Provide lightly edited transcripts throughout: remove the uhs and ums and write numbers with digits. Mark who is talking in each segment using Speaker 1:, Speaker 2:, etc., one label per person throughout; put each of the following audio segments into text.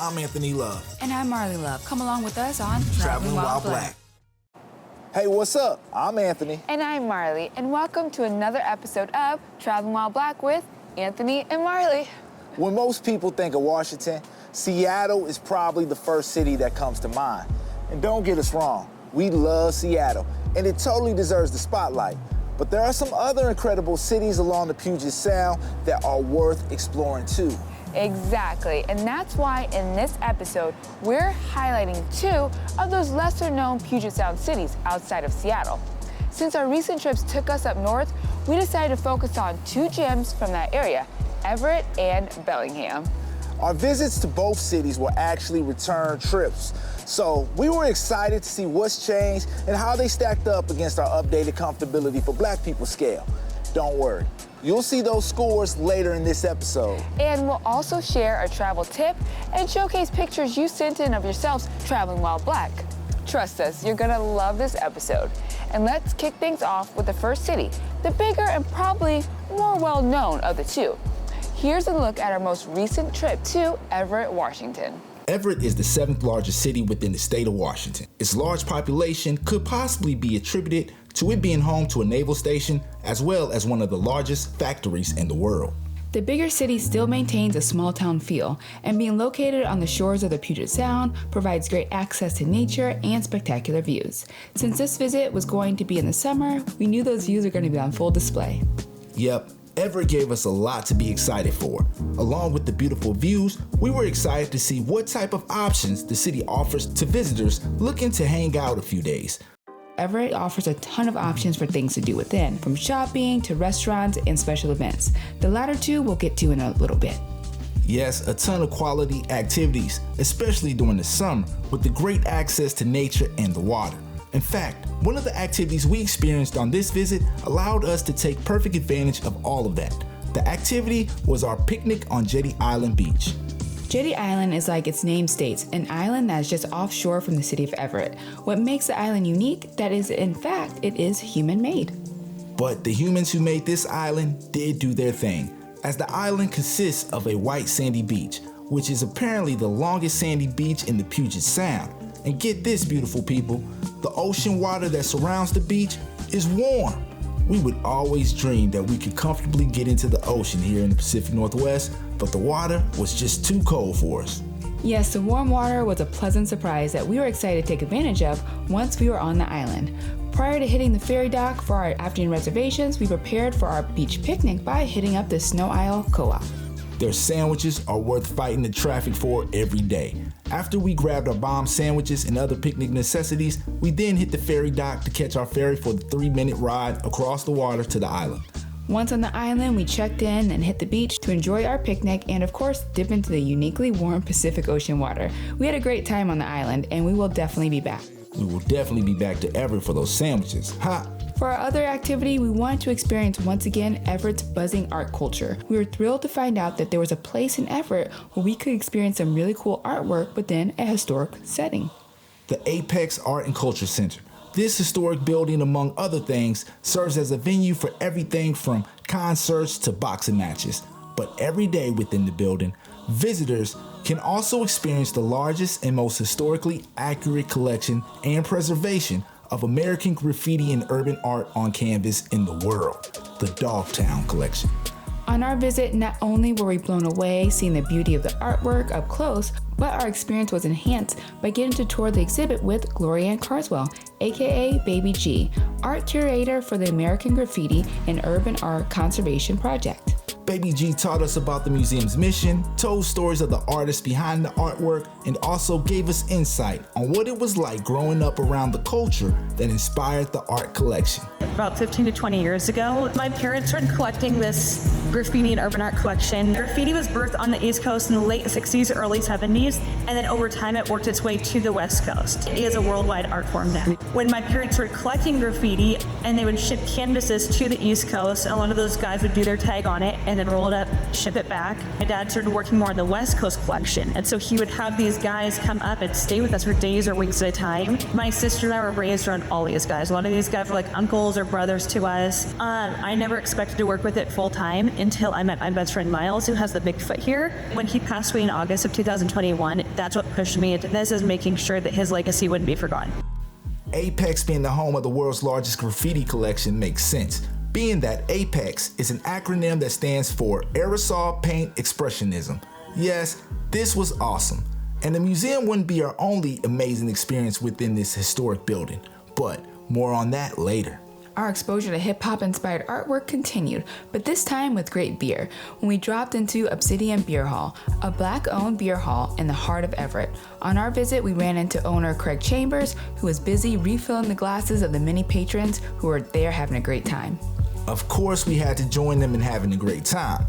Speaker 1: I'm Anthony Love.
Speaker 2: And I'm Marley Love. Come along with us on
Speaker 1: Traveling While Black.
Speaker 3: Hey, what's up? I'm Anthony.
Speaker 2: And I'm Marley, and welcome to another episode of Traveling While Black with Anthony and Marley.
Speaker 3: When most people think of Washington, Seattle is probably the first city that comes to mind. And don't get us wrong, we love Seattle, and it totally deserves the spotlight. But there are some other incredible cities along the Puget Sound that are worth exploring too.
Speaker 2: Exactly, and that's why in this episode, we're highlighting two of those lesser-known Puget Sound cities outside of Seattle. Since our recent trips took us up north, we decided to focus on two gems from that area, Everett and Bellingham.
Speaker 3: Our visits to both cities were actually return trips, so we were excited to see what's changed and how they stacked up against our updated Comfortability for Black People scale. Don't worry. You'll see those scores later in this episode.
Speaker 2: And we'll also share a travel tip and showcase pictures you sent in of yourselves traveling while black. Trust us, you're gonna love this episode. And let's kick things off with the first city, the bigger and probably more well-known of the two. Here's a look at our most recent trip to Everett, Washington.
Speaker 1: Everett is the 7th largest city within the state of Washington. Its large population could possibly be attributed to it being home to a naval station as well as one of the largest factories in the world.
Speaker 2: The bigger city still maintains a small town feel, and being located on the shores of the Puget Sound provides great access to nature and spectacular views. Since this visit was going to be in the summer, we knew those views are going to be on full display.
Speaker 1: Yep. Everett gave us a lot to be excited for. Along with the beautiful views, we were excited to see what type of options the city offers to visitors looking to hang out a few days.
Speaker 2: Everett offers a ton of options for things to do within, from shopping to restaurants and special events. The latter two we'll get to in a little bit.
Speaker 1: Yes, a ton of quality activities, especially during the summer, with the great access to nature and the water. In fact, one of the activities we experienced on this visit allowed us to take perfect advantage of all of that. The activity was our picnic on Jetty Island Beach.
Speaker 2: Jetty Island is like its name states, an island that's just offshore from the city of Everett. What makes the island unique, that is, in fact, it is human-made.
Speaker 1: But the humans who made this island did do their thing, as the island consists of a white sandy beach, which is apparently the longest sandy beach in the Puget Sound. And get this, beautiful people, the ocean water that surrounds the beach is warm. We would always dream that we could comfortably get into the ocean here in the Pacific Northwest, but the water was just too cold for us.
Speaker 2: Yes, the warm water was a pleasant surprise that we were excited to take advantage of once we were on the island. Prior to hitting the ferry dock for our afternoon reservations, we prepared for our beach picnic by hitting up the Snow Isle Co-op.
Speaker 1: Their sandwiches are worth fighting the traffic for every day. After we grabbed our bomb sandwiches and other picnic necessities, we then hit the ferry dock to catch our ferry for the 3-minute ride across the water to the island.
Speaker 2: Once on the island, we checked in and hit the beach to enjoy our picnic and, of course, dip into the uniquely warm Pacific Ocean water. We had a great time on the island, and we will definitely be back.
Speaker 1: We will definitely be back to Everett for those sandwiches. Ha!
Speaker 2: For our other activity, we wanted to experience once again Everett's buzzing art culture. We were thrilled to find out that there was a place in Everett where we could experience some really cool artwork within a historic setting.
Speaker 1: The Apex Art and Culture Center. This historic building, among other things, serves as a venue for everything from concerts to boxing matches. But every day within the building, visitors can also experience the largest and most historically accurate collection and preservation of American graffiti and urban art on canvas in the world, the Dogtown Collection.
Speaker 2: On our visit, not only were we blown away seeing the beauty of the artwork up close, but our experience was enhanced by getting to tour the exhibit with Gloria Carswell, aka Baby G, art curator for the American Graffiti and Urban Art Conservation Project.
Speaker 1: Baby G taught us about the museum's mission, told stories of the artists behind the artwork, and also gave us insight on what it was like growing up around the culture that inspired the art collection.
Speaker 4: About 15 to 20 years ago, my parents started collecting this graffiti and urban art collection. Graffiti was birthed on the East Coast in the late 60s, early 70s, and then over time it worked its way to the West Coast. It is a worldwide art form now. When my parents started collecting graffiti and they would ship canvases to the East Coast, a lot of those guys would do their tag on it and then roll it up, ship it back. My dad started working more on the West Coast collection, and so he would have these guys come up and stay with us for days or weeks at a time. My sister and I were raised around all these guys. A lot of these guys were like uncles or brothers to us. I never expected to work with it full time until I met my best friend Miles, who has the Bigfoot here. When he passed away in August of 2021, that's what pushed me into this, is making sure that his legacy wouldn't be forgotten.
Speaker 1: Apex being the home of the world's largest graffiti collection makes sense, being that Apex is an acronym that stands for Aerosol Paint Expressionism. Yes, this was awesome, and the museum wouldn't be our only amazing experience within this historic building, but more on that later.
Speaker 2: Our exposure to hip-hop inspired artwork continued, but this time with great beer, when we dropped into Obsidian Beer Hall, a Black-owned beer hall in the heart of Everett. On our visit, we ran into owner Craig Chambers, who was busy refilling the glasses of the many patrons who were there having a great time.
Speaker 1: Of course, we had to join them in having a great time.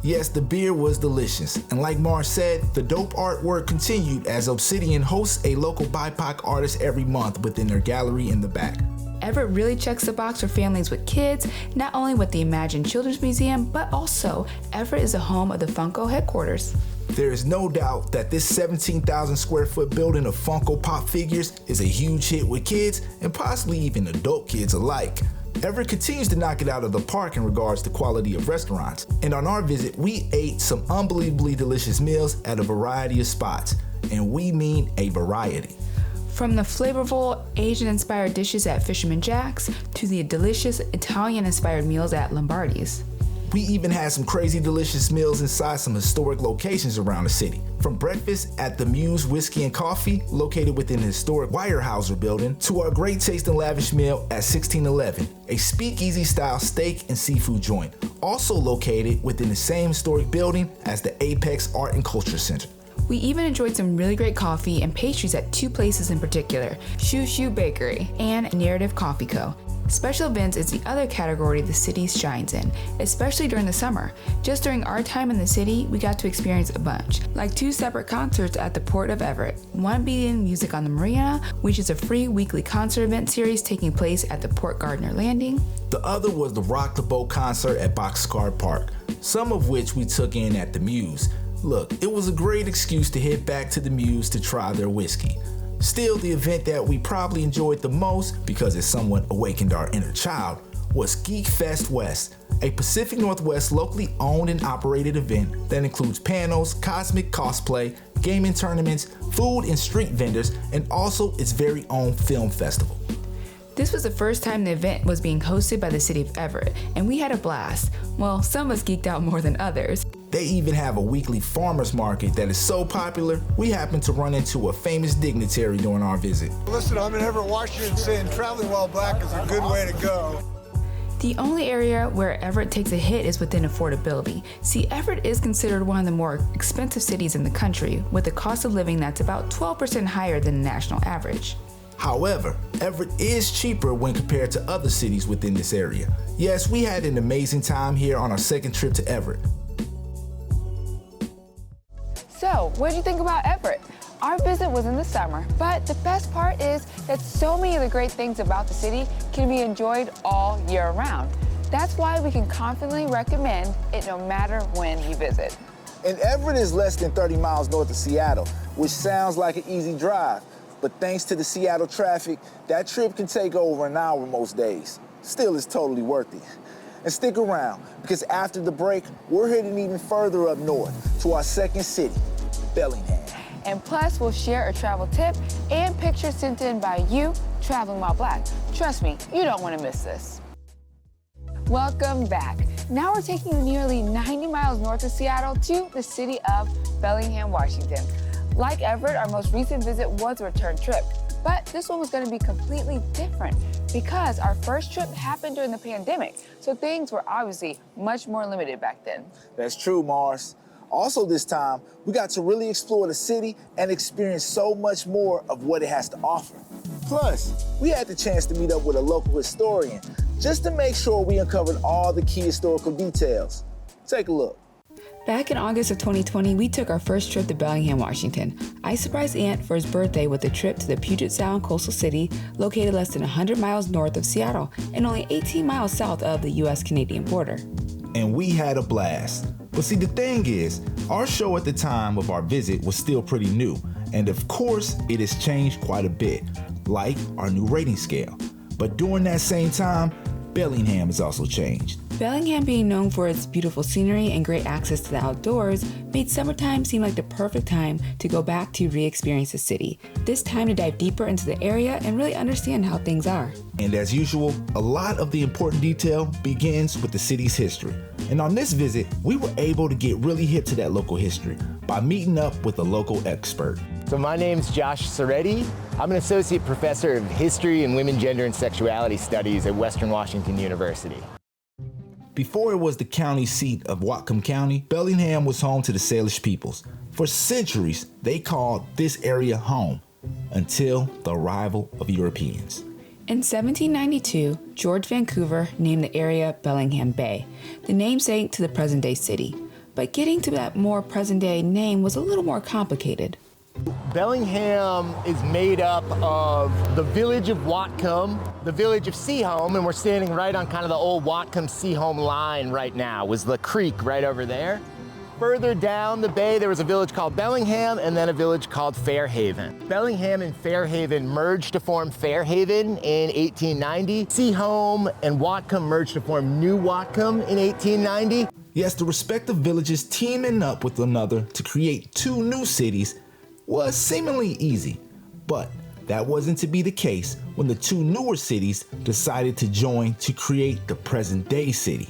Speaker 1: Yes, the beer was delicious, and like Mars said, the dope artwork continued as Obsidian hosts a local BIPOC artist every month within their gallery in the back.
Speaker 2: Everett really checks the box for families with kids, not only with the Imagine Children's Museum, but also Everett is the home of the Funko headquarters.
Speaker 1: There is no doubt that this 17,000 square foot building of Funko Pop figures is a huge hit with kids and possibly even adult kids alike. Everett continues to knock it out of the park in regards to quality of restaurants, and on our visit we ate some unbelievably delicious meals at a variety of spots, and we mean a variety.
Speaker 2: From the flavorful Asian-inspired dishes at Fisherman Jack's to the delicious Italian-inspired meals at Lombardi's.
Speaker 1: We even had some crazy delicious meals inside some historic locations around the city. From breakfast at the Muse Whiskey and Coffee, located within the historic Weyerhaeuser building, to our great taste and lavish meal at 1611, a speakeasy-style steak and seafood joint, also located within the same historic building as the Apex Art and Culture Center.
Speaker 2: We even enjoyed some really great coffee and pastries at two places in particular, Shoo Shoo Bakery and Narrative Coffee Co. Special events is the other category the city shines in, especially during the summer. Just during our time in the city, we got to experience a bunch, like two separate concerts at the Port of Everett. One being Music on the Marina, which is a free weekly concert event series taking place at the Port Gardner Landing.
Speaker 1: The other was the Rock the Boat concert at Boxcar Park, some of which we took in at the Muse. Look, it was a great excuse to head back to the Muse to try their whiskey. Still, the event that we probably enjoyed the most, because it somewhat awakened our inner child, was Geek Fest West, a Pacific Northwest locally owned and operated event that includes panels, cosmic cosplay, gaming tournaments, food and street vendors, and also its very own film festival.
Speaker 2: This was the first time the event was being hosted by the city of Everett, and we had a blast. Well, some of us geeked out more than others.
Speaker 1: They even have a weekly farmers market that is so popular, we happened to run into a famous dignitary during our visit.
Speaker 5: Listen, I'm in Everett, Washington, saying traveling while black is a good way to go.
Speaker 2: The only area where Everett takes a hit is within affordability. See, Everett is considered one of the more expensive cities in the country, with a cost of living that's about 12% higher than the national average.
Speaker 1: However, Everett is cheaper when compared to other cities within this area. Yes, we had an amazing time here on our second trip to Everett.
Speaker 2: So, what did you think about Everett? Our visit was in the summer, but the best part is that so many of the great things about the city can be enjoyed all year round. That's why we can confidently recommend it no matter when you visit.
Speaker 3: And Everett is less than 30 miles north of Seattle, which sounds like an easy drive. But thanks to the Seattle traffic, that trip can take over an hour most days. Still, it's totally worth it. And stick around, because after the break, we're heading even further up north to our second city, Bellingham.
Speaker 2: And plus, we'll share a travel tip and pictures sent in by you traveling while black. Trust me, you don't want to miss this. Welcome back. Now we're taking you nearly 90 miles north of Seattle to the city of Bellingham, Washington. Like Everett, our most recent visit was a return trip, but this one was going to be completely different because our first trip happened during the pandemic, so things were obviously much more limited back then.
Speaker 3: That's true, Mars. Also this time, we got to really explore the city and experience so much more of what it has to offer. Plus, we had the chance to meet up with a local historian just to make sure we uncovered all the key historical details. Take a look.
Speaker 2: Back in August of 2020, we took our first trip to Bellingham, Washington. I surprised Aunt for his birthday with a trip to the Puget Sound coastal city, located less than 100 miles north of Seattle and only 18 miles south of the US-Canadian border.
Speaker 1: And we had a blast. But see, the thing is, our show at the time of our visit was still pretty new, and of course, it has changed quite a bit, like our new rating scale. But during that same time, Bellingham has also changed.
Speaker 2: Bellingham, being known for its beautiful scenery and great access to the outdoors, made summertime seem like the perfect time to go back to re-experience the city. This time to dive deeper into the area and really understand how things are.
Speaker 1: And as usual, a lot of the important detail begins with the city's history. And on this visit, we were able to get really hip to that local history by meeting up with a local expert.
Speaker 6: So my name's Josh Soretti. I'm an associate professor of history and women, gender, and sexuality studies at Western Washington University.
Speaker 1: Before it was the county seat of Whatcom County, Bellingham was home to the Salish peoples. For centuries, they called this area home until the arrival of Europeans.
Speaker 2: In 1792, George Vancouver named the area Bellingham Bay, the namesake to the present-day city. But getting to that more present-day name was a little more complicated.
Speaker 6: Bellingham is made up of the village of Whatcom, the village of Seaholm, and we're standing right on kind of the old Whatcom-Seaholm line right now, was the creek right over there. Further down the bay, there was a village called Bellingham and then a village called Fairhaven. Bellingham and Fairhaven merged to form Fairhaven in 1890. Seaholm and Whatcom merged to form New Whatcom in 1890.
Speaker 1: Yes, the respective villages teaming up with one another to create two new cities was seemingly easy, but that wasn't to be the case when the two newer cities decided to join to create the present-day city.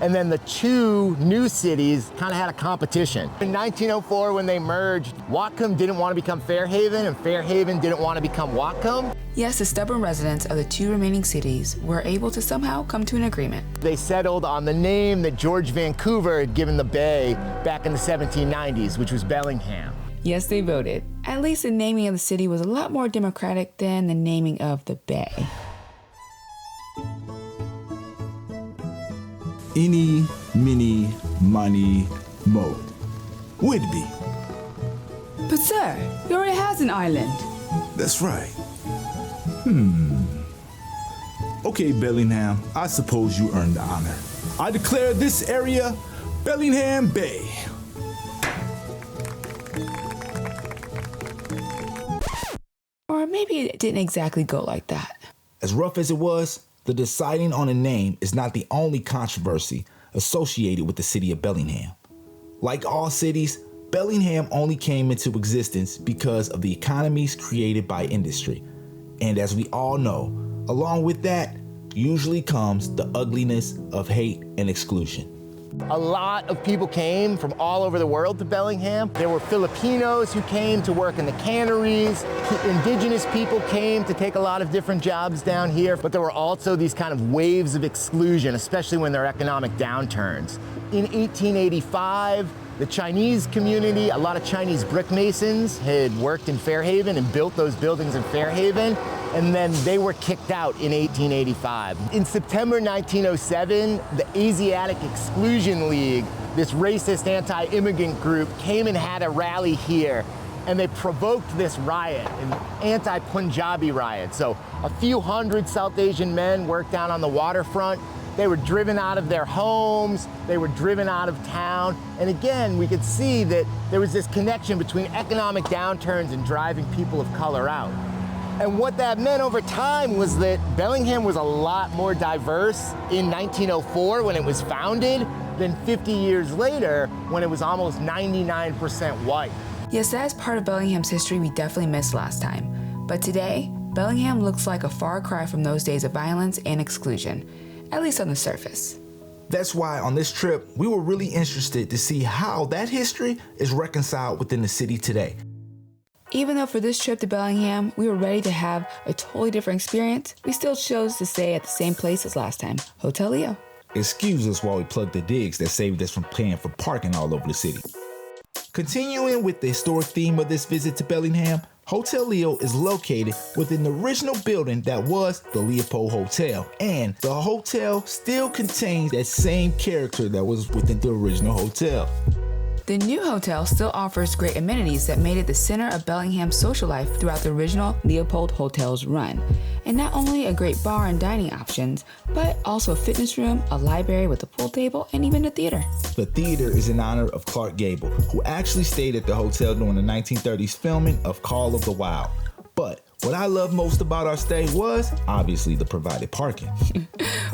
Speaker 6: And then the two new cities kind of had a competition. In 1904, when they merged, Whatcom didn't want to become Fairhaven, and Fairhaven didn't want to become Whatcom.
Speaker 2: Yes, the stubborn residents of the two remaining cities were able to somehow come to an agreement.
Speaker 6: They settled on the name that George Vancouver had given the bay back in the 1790s, which was Bellingham.
Speaker 2: Yes, they voted. At least the naming of the city was a lot more democratic than the naming of the bay.
Speaker 1: Eeny, meeny, miny, mo. Whitby.
Speaker 2: But sir, he already has an island.
Speaker 1: That's right. Okay, Bellingham, I suppose you earned the honor. I declare this area Bellingham Bay.
Speaker 2: Or maybe it didn't exactly go like that.
Speaker 1: As rough as it was, the deciding on a name is not the only controversy associated with the city of Bellingham. Like all cities, Bellingham only came into existence because of the economies created by industry. And as we all know, along with that usually comes the ugliness of hate and exclusion.
Speaker 6: A lot of people came from all over the world to Bellingham. There were Filipinos who came to work in the canneries. Indigenous people came to take a lot of different jobs down here. But there were also these kind of waves of exclusion, especially when there are economic downturns. In 1885, the Chinese community, a lot of Chinese brick masons had worked in Fairhaven and built those buildings in Fairhaven, and then they were kicked out in 1885. In September 1907, the Asiatic Exclusion League, this racist anti-immigrant group, came and had a rally here, and they provoked this riot, an anti-Punjabi riot. So a few hundred South Asian men worked down on the waterfront. They were driven out of their homes, they were driven out of town, and again, we could see that there was this connection between economic downturns and driving people of color out. And what that meant over time was that Bellingham was a lot more diverse in 1904 when it was founded than 50 years later when it was almost 99% white.
Speaker 2: Yes, that is part of Bellingham's history we definitely missed last time. But today, Bellingham looks like a far cry from those days of violence and exclusion, at least on the surface.
Speaker 1: That's why on this trip, we were really interested to see how that history is reconciled within the city today.
Speaker 2: Even though for this trip to Bellingham, we were ready to have a totally different experience, we still chose to stay at the same place as last time, Hotel Leo.
Speaker 1: Excuse us while we plug the digs that saved us from paying for parking all over the city. Continuing with the historic theme of this visit to Bellingham, Hotel Leo is located within the original building that was the Leopold Hotel, and the hotel still contains that same character that was within the original hotel.
Speaker 2: The new hotel still offers great amenities that made it the center of Bellingham's social life throughout the original Leopold Hotel's run. And not only a great bar and dining options, but also a fitness room, a library with a pool table, and even a theater.
Speaker 1: The theater is in honor of Clark Gable, who actually stayed at the hotel during the 1930s filming of Call of the Wild. But what I love most about our stay was, obviously, the provided parking.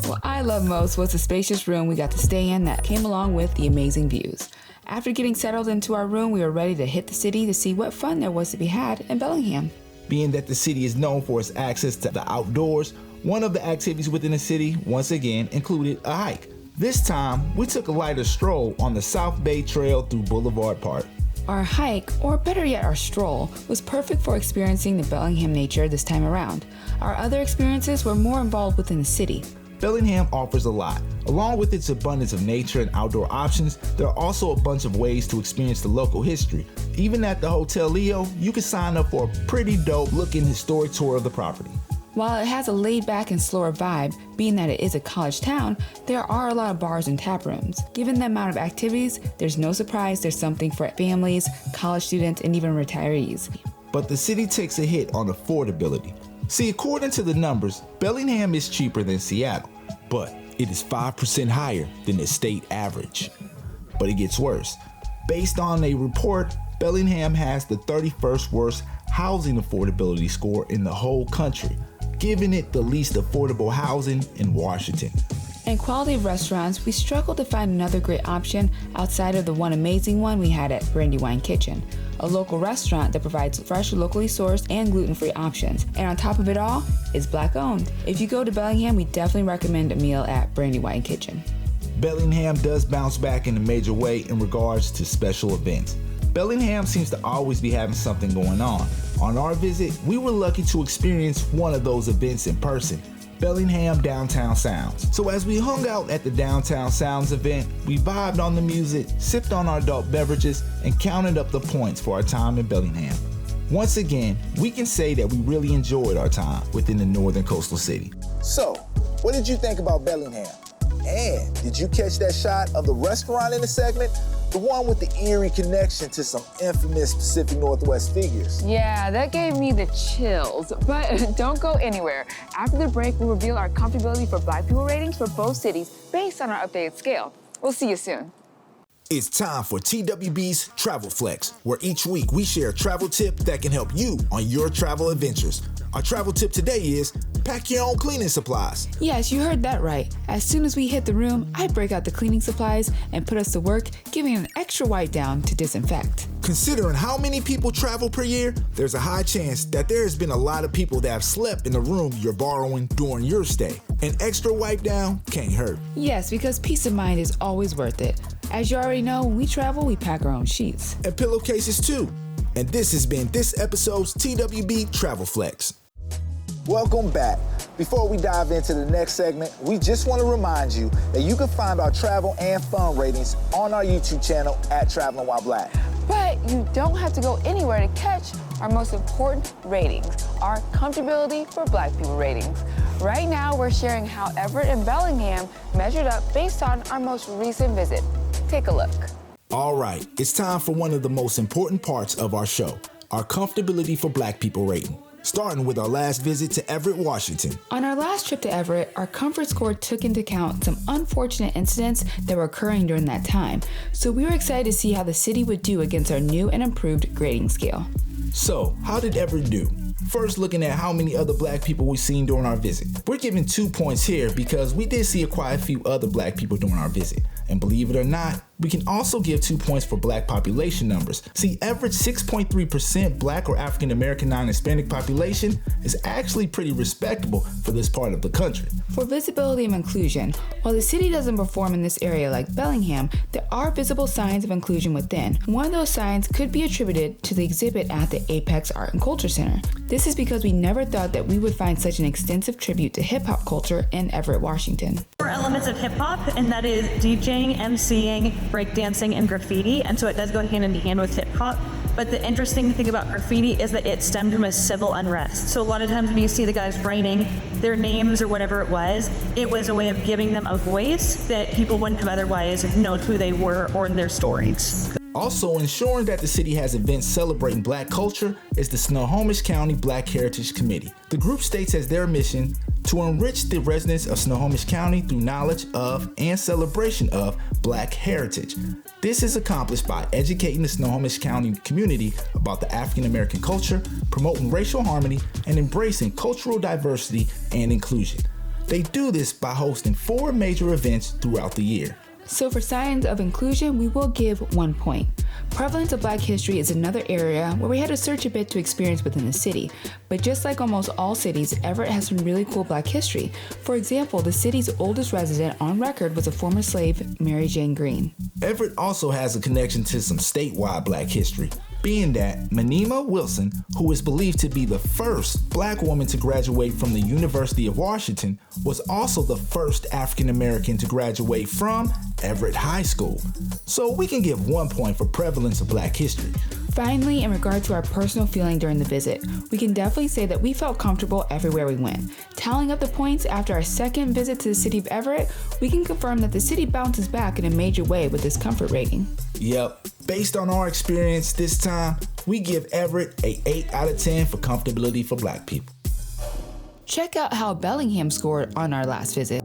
Speaker 2: What I love most was the spacious room we got to stay in that came along with the amazing views. After getting settled into our room, we were ready to hit the city to see what fun there was to be had in Bellingham.
Speaker 1: Being that the city is known for its access to the outdoors, one of the activities within the city, once again, included a hike. This time, we took a lighter stroll on the South Bay Trail through Boulevard Park.
Speaker 2: Our hike, or better yet our stroll, was perfect for experiencing the Bellingham nature this time around. Our other experiences were more involved within the city.
Speaker 1: Bellingham offers a lot. Along with its abundance of nature and outdoor options, there are also a bunch of ways to experience the local history. Even at the Hotel Leo, you can sign up for a pretty dope looking historic tour of the property.
Speaker 2: While it has a laid-back and slower vibe, being that it is a college town, there are a lot of bars and tap rooms. Given the amount of activities, there's no surprise there's something for families, college students, and even retirees.
Speaker 1: But the city takes a hit on affordability. See, according to the numbers, Bellingham is cheaper than Seattle, but it is 5% higher than the state average. But it gets worse. Based on a report, Bellingham has the 31st worst housing affordability score in the whole country, giving it the least affordable housing in Washington.
Speaker 2: In quality of restaurants, we struggled to find another great option outside of the one amazing one we had at Brandywine Kitchen, a local restaurant that provides fresh, locally sourced, and gluten-free options. And on top of it all, it's Black owned. If you go to Bellingham, we definitely recommend a meal at Brandywine Kitchen.
Speaker 1: Bellingham does bounce back in a major way in regards to special events. Bellingham seems to always be having something going on. On our visit, we were lucky to experience one of those events in person, Bellingham Downtown Sounds. So as we hung out at the Downtown Sounds event, we vibed on the music, sipped on our adult beverages, and counted up the points for our time in Bellingham. Once again, we can say that we really enjoyed our time within the northern coastal city.
Speaker 3: So, what did you think about Bellingham? And did you catch that shot of the restaurant in the segment? The one with the eerie connection to some infamous Pacific Northwest figures.
Speaker 2: Yeah, that gave me the chills. But don't go anywhere. After the break, we'll reveal our comfortability for Black people ratings for both cities based on our updated scale. We'll see you soon.
Speaker 1: It's time for TWB's Travel Flex, where each week we share a travel tip that can help you on your travel adventures. Our travel tip today is pack your own cleaning supplies.
Speaker 2: Yes, you heard that right. As soon as we hit the room, I break out the cleaning supplies and put us to work, giving an extra wipe down to disinfect.
Speaker 1: Considering how many people travel per year, there's a high chance that there has been a lot of people that have slept in the room you're borrowing during your stay. An extra wipe down can't hurt.
Speaker 2: Yes, because peace of mind is always worth it. As you already know, when we travel, we pack our own sheets.
Speaker 1: And pillowcases too. And this has been this episode's TWB Travel Flex.
Speaker 3: Welcome back. Before we dive into the next segment, we just want to remind you that you can find our travel and fun ratings on our YouTube channel at Traveling While Black.
Speaker 2: But you don't have to go anywhere to catch our most important ratings, our comfortability for Black people ratings. Right now, we're sharing how Everett and Bellingham measured up based on our most recent visit. Take a look.
Speaker 1: All right, it's time for one of the most important parts of our show, our comfortability for Black people rating. Starting with our last visit to Everett, Washington.
Speaker 2: On our last trip to Everett, our comfort score took into account some unfortunate incidents that were occurring during that time, so we were excited to see how the city would do against our new and improved grading scale.
Speaker 1: So, how did Everett do? First, looking at how many other Black people we've seen during our visit. We're giving 2 points here because we did see quite a few other Black people during our visit. And believe it or not, we can also give 2 points for Black population numbers. See, Everett's 6.3% Black or African American non-Hispanic population is actually pretty respectable for this part of the country.
Speaker 2: For visibility and inclusion, while the city doesn't perform in this area like Bellingham, there are visible signs of inclusion within. One of those signs could be attributed to the exhibit at the Apex Art and Culture Center. This is because we never thought that we would find such an extensive tribute to hip-hop culture in Everett, Washington.
Speaker 4: There are elements of hip-hop, and that is DJing, MCing, breakdancing, and graffiti, and so it does go hand in hand with hip-hop. But the interesting thing about graffiti is that it stemmed from a civil unrest. So a lot of times when you see the guys writing their names or whatever it was a way of giving them a voice that people wouldn't have otherwise known who they were or their stories.
Speaker 1: Also, ensuring that the city has events celebrating Black culture is the Snohomish County Black Heritage Committee. The group states as their mission to enrich the residents of Snohomish County through knowledge of and celebration of Black heritage. This is accomplished by educating the Snohomish County community about the African American culture, promoting racial harmony, and embracing cultural diversity and inclusion. They do this by hosting 4 major events throughout the year.
Speaker 2: So for signs of inclusion, we will give 1 point. Prevalence of Black history is another area where we had to search a bit to experience within the city. But just like almost all cities, Everett has some really cool Black history. For example, the city's oldest resident on record was a former slave, Mary Jane Green.
Speaker 1: Everett also has a connection to some statewide Black history, being that Manema Wilson, who is believed to be the first Black woman to graduate from the University of Washington, was also the first African American to graduate from Everett High School. So we can give 1 point for prevalence of Black history.
Speaker 2: Finally, in regard to our personal feeling during the visit, we can definitely say that we felt comfortable everywhere we went. Tallying up the points after our second visit to the city of Everett, we can confirm that the city bounces back in a major way with this comfort rating.
Speaker 1: Yep, based on our experience this time, we give Everett a 8 out of 10 for comfortability for Black people.
Speaker 2: Check out how Bellingham scored on our last visit.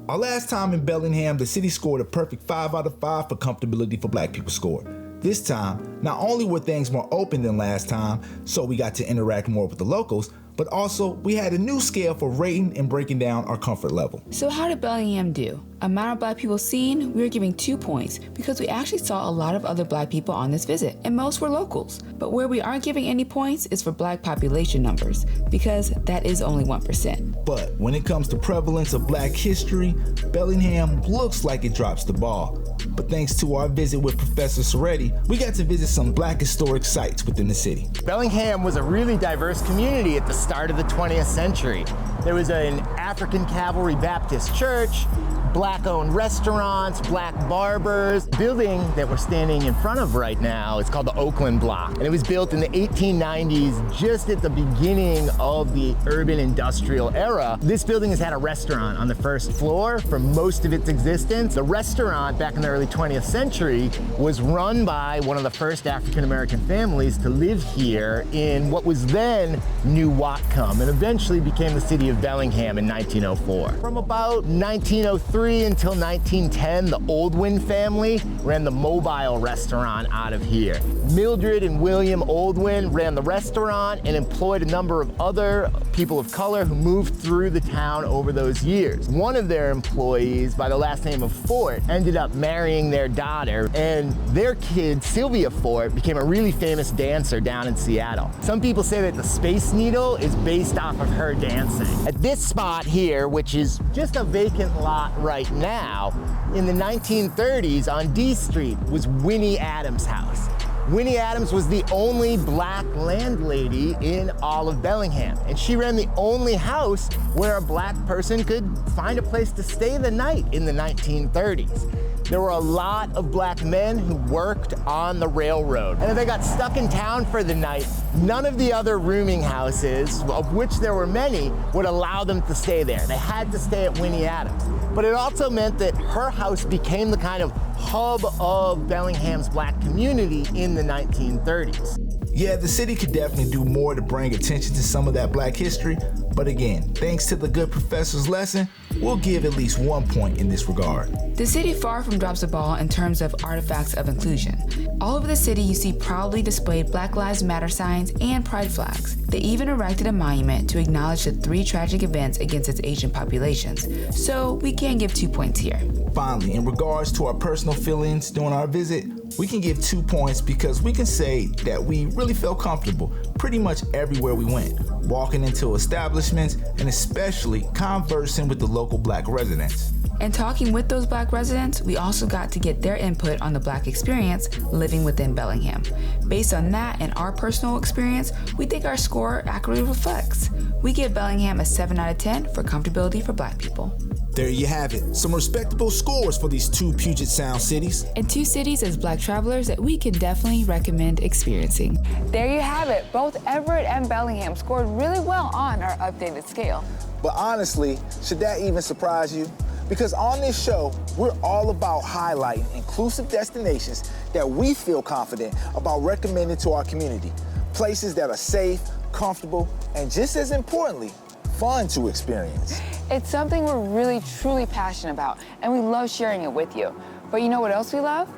Speaker 1: Our last time in Bellingham, the city scored a perfect 5 out of 5 for comfortability for Black people score. This time, not only were things more open than last time, so we got to interact more with the locals, but also we had a new scale for rating and breaking down our comfort level.
Speaker 2: So how did Bellingham do? Amount of Black people seen, we were giving 2 points because we actually saw a lot of other Black people on this visit, and most were locals. But where we aren't giving any points is for Black population numbers, because that is only 1%.
Speaker 1: But when it comes to prevalence of Black history, Bellingham looks like it drops the ball. But thanks to our visit with Professor Soretti, we got to visit some Black historic sites within the city.
Speaker 6: Bellingham was a really diverse community at the start of the 20th century. There was an African Cavalry Baptist church, Black-owned restaurants, Black barbers. The building that we're standing in front of right now is called the Oakland Block, and it was built in the 1890s, just at the beginning of the urban industrial era. This building has had a restaurant on the first floor for most of its existence. The restaurant back in the early 20th century was run by one of the first African-American families to live here in what was then New Whatcom, and eventually became the city of Bellingham in 1904. From about 1903 until 1910, the Oldwin family ran the mobile restaurant out of here. Mildred and William Oldwin ran the restaurant and employed a number of other people of color who moved through the town over those years. One of their employees, by the last name of Fort, ended up marrying their daughter, and their kid, Sylvia Fort, became a really famous dancer down in Seattle. Some people say that the Space Needle is based off of her dancing. At this spot here, which is just a vacant lot right now, in the 1930s on D Street was Winnie Adams' house. Winnie Adams was the only Black landlady in all of Bellingham, and she ran the only house where a Black person could find a place to stay the night in the 1930s. There were a lot of Black men who worked on the railroad, and if they got stuck in town for the night, none of the other rooming houses, of which there were many, would allow them to stay there. They had to stay at Winnie Adams. But it also meant that her house became the kind of hub of Bellingham's Black community in the 1930s.
Speaker 1: Yeah, the city could definitely do more to bring attention to some of that Black history, but again, thanks to the good professor's lesson, we'll give at least 1 point in this regard.
Speaker 2: The city far from drops the ball in terms of artifacts of inclusion. All over the city you see proudly displayed Black Lives Matter signs and pride flags. They even erected a monument to acknowledge the 3 tragic events against its Asian populations. So we can give 2 points here.
Speaker 1: Finally, in regards to our personal feelings during our visit, we can give 2 points because we can say that we really felt comfortable pretty much everywhere we went, walking into establishments and especially conversing with the local Black residents.
Speaker 2: And talking with those Black residents, we also got to get their input on the Black experience living within Bellingham. Based on that and our personal experience, we think our score accurately reflects. We give Bellingham a 7 out of 10 for comfortability for Black people.
Speaker 1: There you have it, some respectable scores for these 2 Puget Sound cities.
Speaker 2: And 2 cities as Black travelers that we can definitely recommend experiencing. There you have it. Both Everett and Bellingham scored really well on our updated scale.
Speaker 3: But honestly, should that even surprise you? Because on this show, we're all about highlighting inclusive destinations that we feel confident about recommending to our community. Places that are safe, comfortable, and just as importantly, fun to experience.
Speaker 2: It's something we're really, truly passionate about, and we love sharing it with you. But you know what else we love?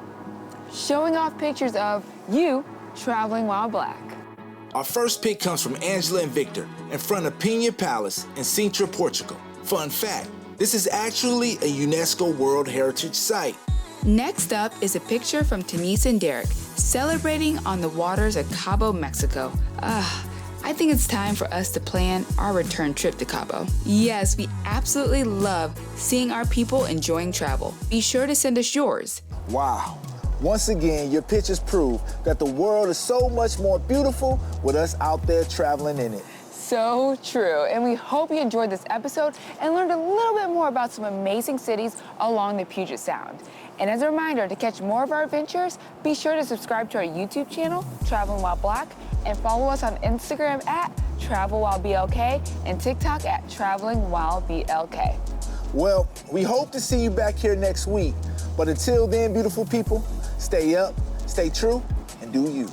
Speaker 2: Showing off pictures of you traveling while Black.
Speaker 1: Our first pick comes from Angela and Victor in front of Pina Palace in Sintra, Portugal. Fun fact, this is actually a UNESCO World Heritage Site.
Speaker 2: Next up is a picture from Tanisa and Derek celebrating on the waters of Cabo, Mexico. I think it's time for us to plan our return trip to Cabo. Yes, we absolutely love seeing our people enjoying travel. Be sure to send us yours.
Speaker 3: Wow. Once again, your pictures prove that the world is so much more beautiful with us out there traveling in it.
Speaker 2: So true, and we hope you enjoyed this episode and learned a little bit more about some amazing cities along the Puget Sound. And as a reminder, to catch more of our adventures, be sure to subscribe to our YouTube channel, Traveling While Black, and follow us on Instagram at TravelWhileBLK and TikTok at TravelingWhileBLK.
Speaker 3: Well, we hope to see you back here next week. But until then, beautiful people, stay up, stay true, and do you.